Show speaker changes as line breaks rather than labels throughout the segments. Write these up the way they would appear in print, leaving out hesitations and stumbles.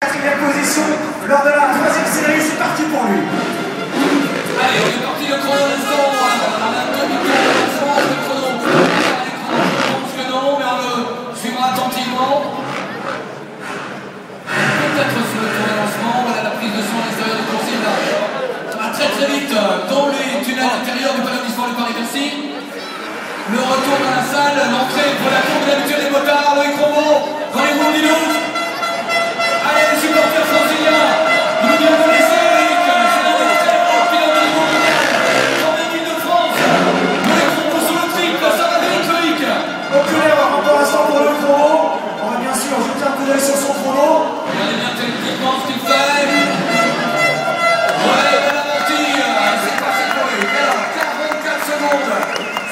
Quatrième position lors de la troisième série, c'est parti pour lui.
Allez, on est parti le chrono l'instant. On a un demi-tour de lancement, le chrono. Je pense que non, mais on le suivra attentivement. Peut-être sur le tour de lancement, voilà la prise de son à l'extérieur du coursier. Ça va très très vite dans les tunnels intérieurs du Palais du Sport de Paris-Bercy. Le retour dans la salle, l'entrée pour la cour de l'habitude des motards, Loïc Rombaud dans les Moulinouz. Allez les supporters franciliens, nous viens de laisser Eric, c'est l'un des très grands pilotes du monde en équipe de France. Loïc Rombaud sur le triple, ça va vite Loïc.
Aucune erreur pour l'instant pour le chrono. On va bien sûr jeter un coup d'œil sur son chrono.
Regardez bien techniquement ce qu'il fait. Ouais, bonne aventure, c'est passé pour lui. Alors, 44 secondes,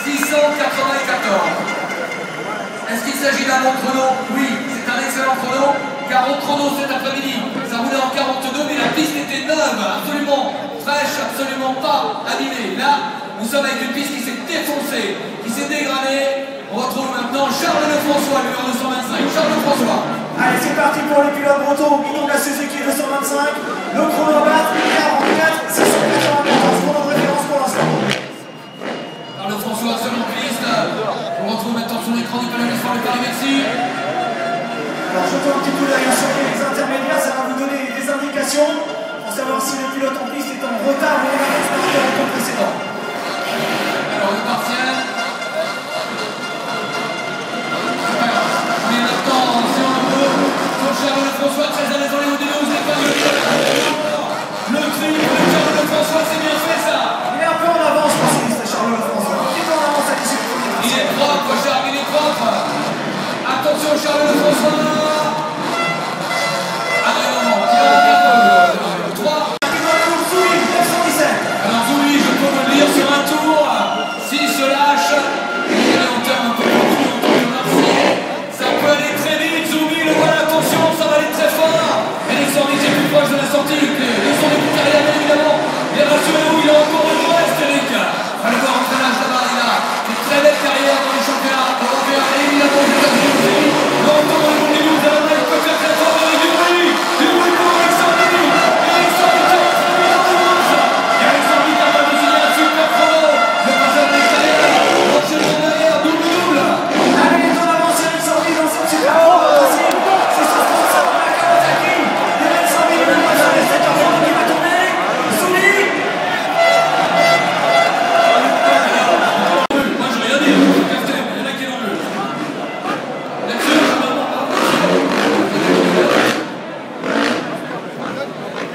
694. Est-ce qu'il s'agit d'un bon chrono? Oui, c'est un excellent chrono. 40 chronos cet après-midi, ça roulait en 42, mais la piste était neuve, absolument fraîche, absolument pas abîmée. Là, nous sommes avec une piste qui s'est défoncée, qui s'est dégradée. On retrouve maintenant Charles Lefrançois, numéro 225. Charles Lefrançois.
Allez, c'est parti pour les pilotes bretons au guidon de la Suzuki 225. Le chrono à battre, 44, 694, chrono de référence pour l'instant.
Charles Lefrançois, seul en piste. On retrouve maintenant sur l'écran du Palais du Sport de Paris-Bercy.
Alors, jetons un petit coup d'œil sur les intermédiaires, ça va vous donner des indications pour savoir si le pilote en piste est en retard ou en avance par rapport au tour précédent.
Alors, le partiel. C'est pas grave. Mais maintenant, si on le peut, sur Charles Lefrançois, très à l'aise dans les Moulinouz, les pas de le triple de Charles Lefrançois, c'est bien fait ça.
Il est un peu en avance, pour Charles Lefrançois. Il est en avance à l'issue du premier.
Il est propre, Charles, il est propre. Attention, Charles Lefrançois. Allez, non, qui va le 3. Alors Zouli, je peux me le dire sur un tour, s'il se lâche, il est en termes un peu plus en tant que Marseille. Ça peut aller très vite, Zouli, le voilà, attention, ça va aller très fort. Et les sorties est plus proche de la sortie, les sont des carrières bien évidemment. Et rassurez-vous, il a encore une reste, Eric. Allez voir en traînage là-bas, il a une très belle carrière dans les championnats européens et évidemment des États-Unis aussi. Dans le tour de Moulinouz, à la main, il peut faire très fort avec du bruit pour Alexandre Denis. Alexandre Denis, et Alexandre Denis capable de signer un super chrono. Le passage de l'extérieur, enchaînement derrière, double-double.
Allez, il est en avance, Alexandre Denis dans cette super chrono facile. C'est son sponsor, Nakawataki. Et Alexandre Denis, le passage de cette chrono qui va tomber. Souli.
Moi je vais rien dire, capitaine, il y en a qui l'ont vu. Là-dessus, je me demande pas.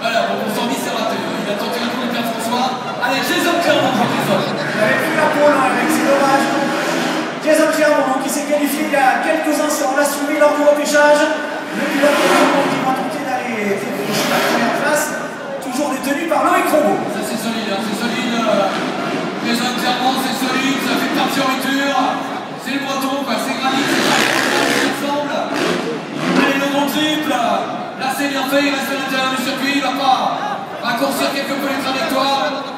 Voilà, bon, pour Zambi, c'est raté. Il a tenté un coup de Pierre François. Allez, Jason Clermont, Jean-Christophe.
Il avait plus la pole, Alex, c'est dommage. Jason Clermont qui s'est qualifié il y a quelques instants, on l'a suivi lors du repêchage. Le pilote de Clermont qui va tenter d'aller décrocher la première place, toujours détenu par Loïc Rombaud.
Ça c'est solide, hein, c'est solide. Jason Clermont, c'est solide, ça fait pas de fioriture. C'est le breton, quoi, c'est granit, c'est pas ensemble. Allez, le gros triple. Là c'est bien fait, il reste à l'intérieur du circuit, il va pas raccourcir quelque peu les trajectoires.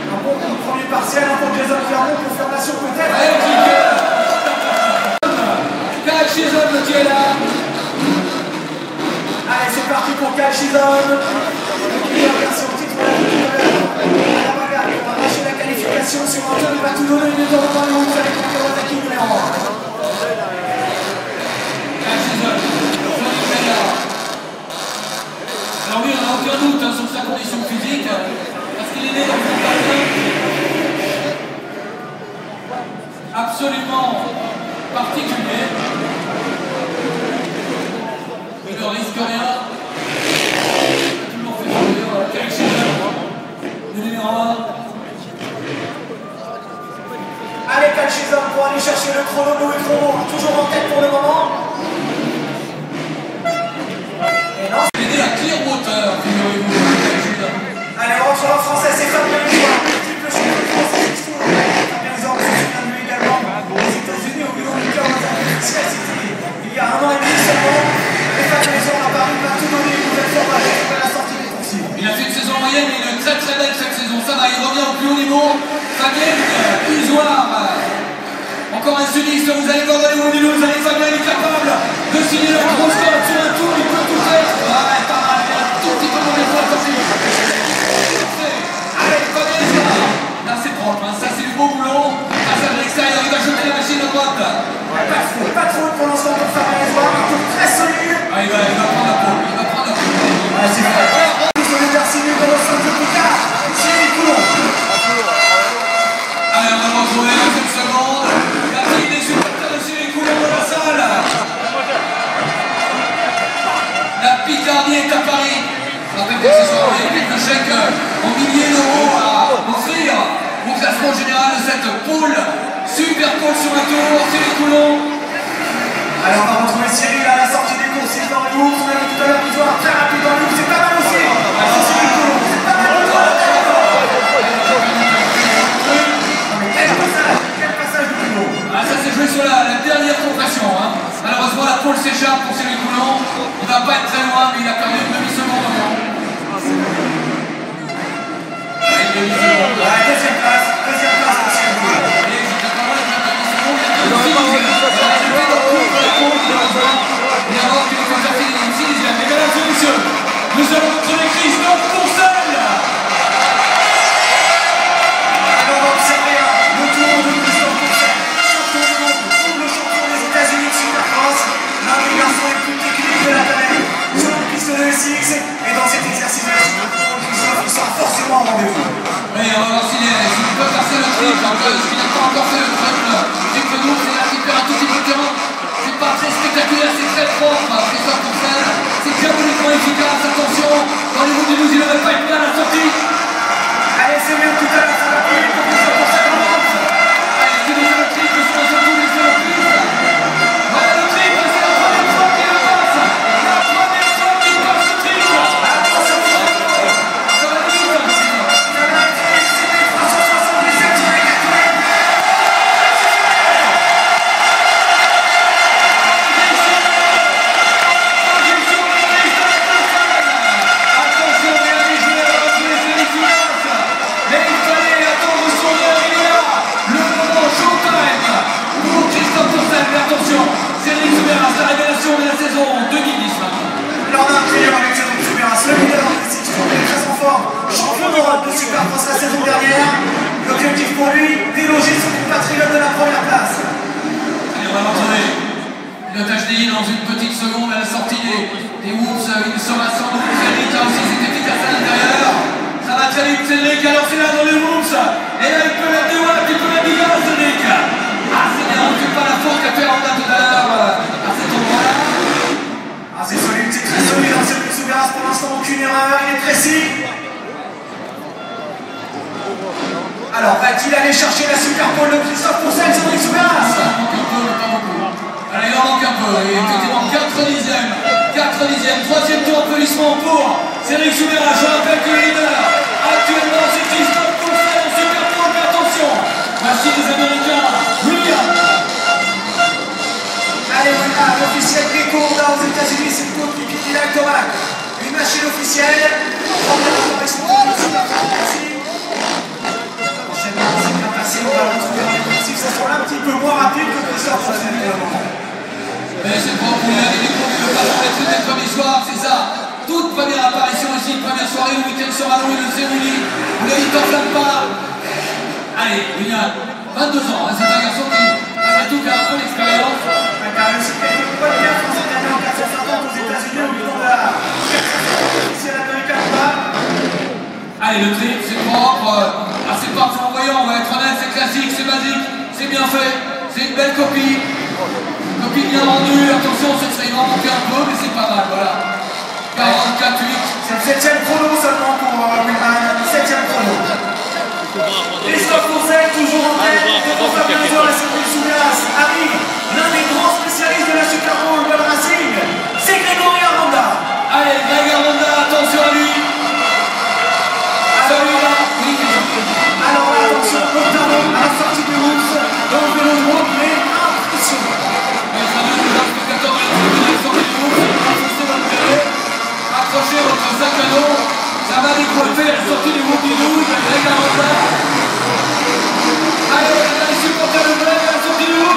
Un bon premier partiel pour Jason Clermont, confirmation peut-être.
Allez, kicker. Kyle Chisholm qui est là.
Allez, c'est parti pour Kyle Chisholm. Il va faire son titre à la bagarre. On va lâcher la qualification sur un tour. Il va tout donner. Il est dans le temps avec Nakawataki numéro 1.
Kyle Chisholm, alors oui, on n'a aucun doute hein, sur sa condition physique, parce qu'il est né dans une partie absolument particulier. Il ne risque rien. Il a toujours fait sourire. Kyle Chisholm, le numéro 1.
Allez, Kyle Chisholm pour aller chercher le chrono de Loïc Rombaud, toujours en tête pour le moment. Et non,
Il est né à Clearwater, figurez-vous, Kyle Chisholm.
allez, on rentre en français, c'est Fabien Lisor. Triple champion de France, c'est Christine. Fabien Lisor, on se souvient de lui également aux États-Unis, au Guidon du Cœur, il y a un an et demi seulement. Et Fabien Lisor a paru, il va tout donner, une nouvelle fois, à la sortie des coursiers.
Il a fait une saison moyenne, mais une très très belle cette saison. Ça va, il revient au plus haut niveau. Fabien Isoire. Encore un sudiste, vous allez voir dans les Moulinouz. Allez, Fabien, il est capable de signer la grosse cote sur un tour. Il peut tout est à Paris. Je rappelle qu'accessoirement, il y a quelques chèques en milliers d'euros à offrir au classement général de cette poule. Super pole sur un tour, Cyril Coulon.
Alors on va retrouver Cyril à la sortie des courses, dans le groupe. On a vu tout à l'heure une victoire très rapide dans le groupe, c'est pas mal aussi. C'est Cyril Coulon, c'est pas mal aussi. Quel passage de Coulon.
Ah, ça s'est joué sur la dernière compression. Hein. Malheureusement, la pole s'échappe pour Cyril Coulon. Il va pas être très loin, mais il a perdu une demi-seconde environ.
Deuxième place pour Cyril Coulon.
Mesdames et messieurs, nous allons retrouver Christophe Pourcel.
Alors on va observer le tour de Christophe Pourcel, champion du monde, double champion des États-Unis de Supercross, l'un des garçons les plus techniques de la planète, sur le piste de SX, et dans cet exercice de la Supercross, Christophe il sera forcément au rendez-vous.
Oui, on va voir s'il peut passer le triple, parce qu'il n'a pas encore fait le triple. C'est que nous, c'est là qu'il perd un tout petit peu de terrain. C'est pas très spectaculaire, c'est très propre. Christophe Pourcel, c'est diaboliquement efficace. Attention, dans les routes de nous, il n'aurait pas été à la sortie.
Allez, c'est bien tout à l'heure, ça va couler pour Christophe Pourcel.
Allez, c'est le triple, c'est surtout les surprises. Voilà le triple, c'est la première fois qu'il le passe. La première fois qu'il passe le triple.
Attention,
Ça va vite.
ça va être excité, 377 km.
Attention, Cyril Souberas, la révélation de la saison 2010 maintenant.
Alors on a un plaisir avec Cyril Souberas, le leader artistique, très en forme, champion d'Europe de Supercross la saison dernière. L'objectif pour lui, déloger son compatriote de la première place.
Allez, on va retrouver pilotage des dans une petite seconde à la sortie des Whoops. Il sera sans doute Cédric, là aussi c'est efficace à l'intérieur. Ça va très vite Cédric, alors c'est là dans les Whoops. Et là il peut mettre des watts, il peut mettre des gaz Cédric. Ah c'est bien, on ne fait pas la faute qu'a fait Honda tout à l'heure à cet endroit-là.
Ah c'est solide, c'est très solide dans Cyril Souberas, pour l'instant aucune erreur, il est précis. Alors va-t-il aller chercher la super pole de Christophe Pourcel, Cyril Souberas?
Ça manque un peu, mais pas beaucoup. Allez, il en manque un peu. Et effectivement, 4 dixièmes. 4 dixièmes. Troisième tour, applaudissement pour Cyril Souberas. Je rappelle que le leader, actuellement, c'est Christophe Pourcel en super pole. Mais attention, voici les Américains. William.
Allez voilà, l'officiel des cours là aux États-Unis, c'est le coéquipier Dylan Tomac. Une machine officielle. Première apparition de Christophe. Enchaînement, c'est bien passé, on va retrouver un objectif, ça sera un petit peu moins rapide que Christophe Pourcel pour le moment.
Mais c'est pas pour rien, il est connu de pas être le premier soir, c'est ça. Toute première apparition ici, première soirée, le week-end sera long, il le sait, Willy. Vous ne t'enflamme pas. Allez, William, 22 ans, hein, c'est un garçon qui, malgré tout, a un peu d'expérience.
Il a réussi quelques bonnes cartes en cette année en 450 aux États-Unis au niveau de la officielle américaine.
Allez, le trip, c'est propre. Ah, c'est pas flamboyant, on va être honnête, c'est classique, c'est basique, c'est bien fait, c'est une belle copie. Copie bien rendue, attention, il va en manquer un peu, mais c'est pas mal, voilà. 44-8.
C'est le 7ème chrono seulement pour Wilman, 7ème chrono. Christophe Pourcel, toujours en tête, devant Fabien Zor et Cyril Souberas, arrive l'un des grands spécialistes de la Super Bowl World Racing, c'est Grégory Aranda.
Allez, Greg Aranda, attention à lui. Celui-là, oui.
Alors là, attention, notamment à la sortie du Woods, dans le vélodrome, mais impressionnant.
Accrochez votre sac à dos, ça va décoiffer à la sortie du groupe du 12, Greg Aranda. Allez, les supporters de Greg à la sortie du groupe.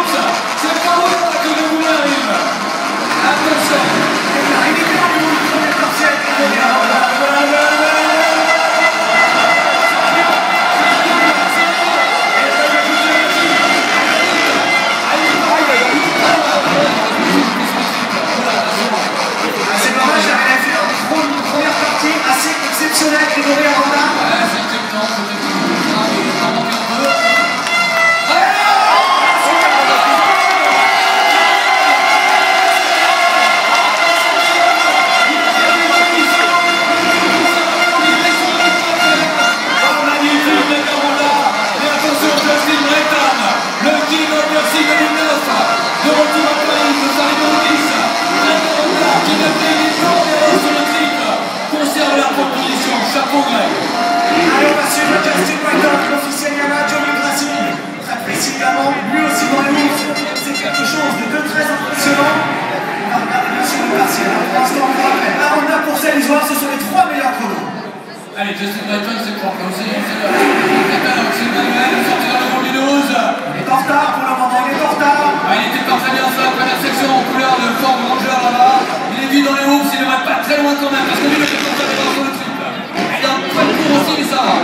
Justin Brighton, c'est propre aussi. C'est Manuel, sorti dans le rôle du 12.
Il est en retard pour le moment, il est en retard.
Ah, il était pas très bien sur la première section en couleur de Ford Ranger là-bas. Il est vu dans les hoops, il ne va pas très loin quand même parce que lui, il est content d'avoir sur le triple. Il a un point de cours aussi, mais ça va.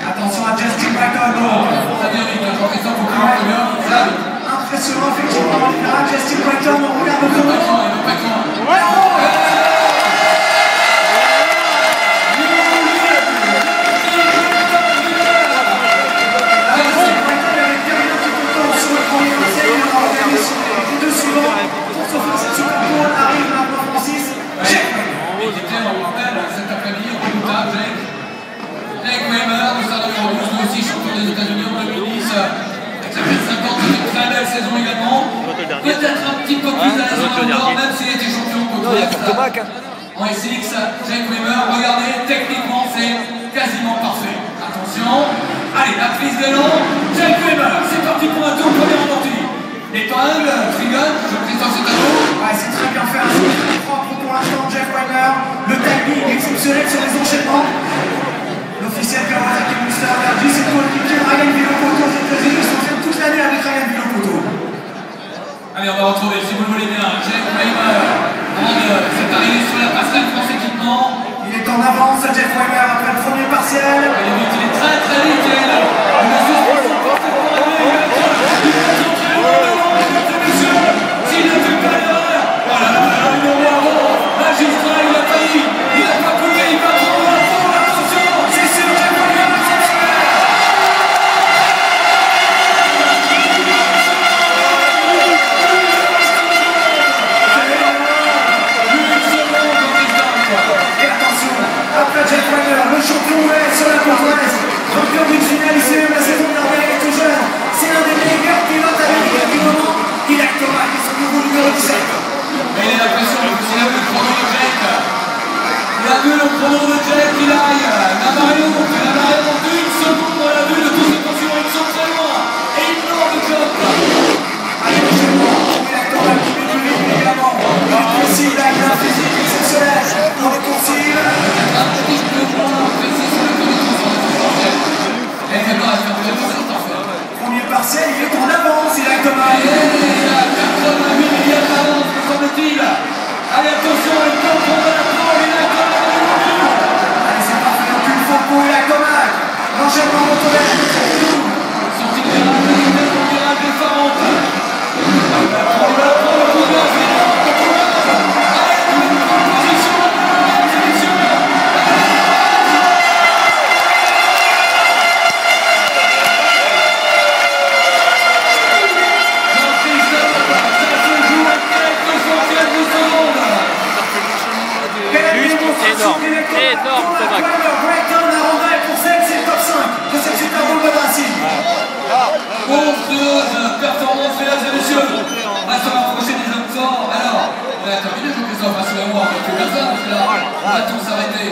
Attention à Justin Brighton.
Ça vient vite, Jean-Christophe, faut plus vite, bien. Ça va vite.
Impressionnant, effectivement. Justin Brighton, on regarde le
Il va
chrono.
pas être loin. Jake Weimer, le star numéro 12, lui aussi champion des États-Unis en 2010, avec sa plus 50, c'est une très belle saison également. Peut-être un petit peu plus à l'aise en Nord, même s'il était champion en SX. Jake Weimer, regardez, techniquement c'est quasiment parfait. Attention, allez, la prise d'élan, Jake Weimer, c'est parti pour un tour, premier amorti. Épingle, Trigon, Jean-Christophe Cetano.
Ouais, c'est très bien fait, c'est très propre pour l'instant, Jake Weimer. Le timing exceptionnel sur les enchaînements. L'officiel Kawasaki Booster Energy, c'est le coéquipier Ryan Villopoto aux États-Unis. Ils s'entraînent toute l'année avec Ryan Villopoto.
Allez, on va retrouver, si vous le voulez bien, Jake Weimer. C'est arrivé sur la passerelle France Équipement.
Il est en avance, Jake Weimer, après le premier partiel.
Il est très très vite, il a suspension portée pour aller. S'il ne fait pas l'erreur, oh là là, il est avant, magistral, il a failli, il n'a pas coupé, il va prendre la pole, attention,
C'est sûr, Jake Weimer, exceptionnel. Et attention, après Jake Weimer, le champion ouest sur la côte ouest, vainqueur d'une finale ici même la saison dernière, il est tout jeune. C'est l'un des meilleurs pilotes américains du moment. Il a Thomas, qui est son nouveau numéro 17.
mais il a l'impression qu'il a vu le chrono de Jake. Il a vu le chrono de Jake, il aille. La Mario en 1 seconde, on l'a vu, le tour de tension, ils sont très loin. Énorme job.
Allez, enchaînement, il a Thomas qui met du rythme également. Il est précis, il a un physique exceptionnel pour les coursives.
Un petit peu moins précis sur le tour de tension. Et c'est pas à faire de parfait.
Premier partiel, il est en avance, il a Thomas.
Et il a 88 milliards d'avance, me semble-t-il. Allez, attention, le temps pour la pole, il a Thomas.
Allez, c'est parfait, aucune faute pour il a Thomas. L'enchaînement motorisé.
Sortie de virage, le virage défarante. On va prendre le coup de la vie. Allez, position, position.
Énorme, Thomas.
Brighton a rendu pour celle, c'est le top 5 de cette Super Bowl de Racing.
Monstrueuse performance, mesdames et messieurs. On va se rapprocher des hommes forts. Alors, on a terminé, Jean-Christophe, rassurez-moi, on ne fait plus personne, parce que là, on va tous s'arrêter.